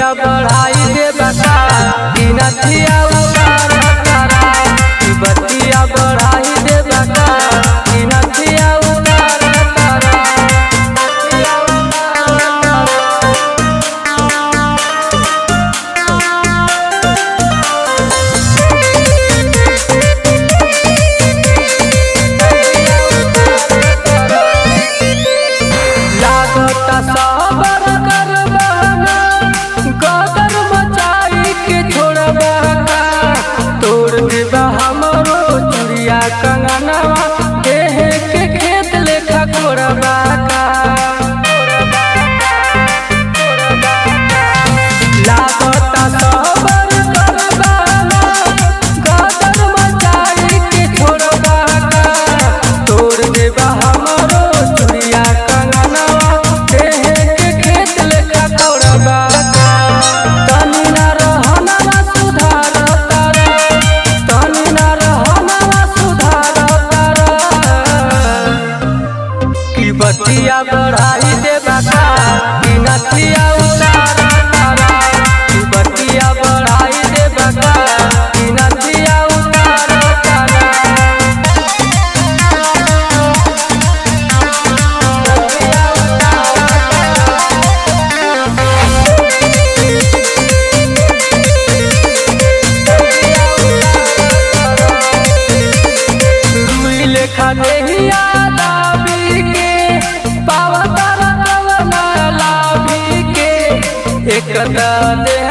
बतिया बढ़ाई दे बका कि नथिया उतार तारा की बतिया बढ़ाई दे बका कि नथिया उतार तारा। लागता सबर कर बहना गदर मचाई के छोड़बा का तोड़ देबा हमरो चुड़िया कंगनवा देह के खेत लेखा कोड़बा का। लागता सबर कर बहना गदर मचाई के छोड़बा का तोड़ देबा हमरो चुड़िया कंगनवा देह के खेत लेखा कोड़बा का। तनी ना रहनवा सुधार तारा तनी ना रहनवा सुधार तारा की बतिया बढ़ाई दे बका कि नथिया उतार तारा की बतिया बढ़ाई दे बका कि नथिया उतार तारा। रुई लेखा देहिया लाभी के पावतर कवना लाभी के एक देह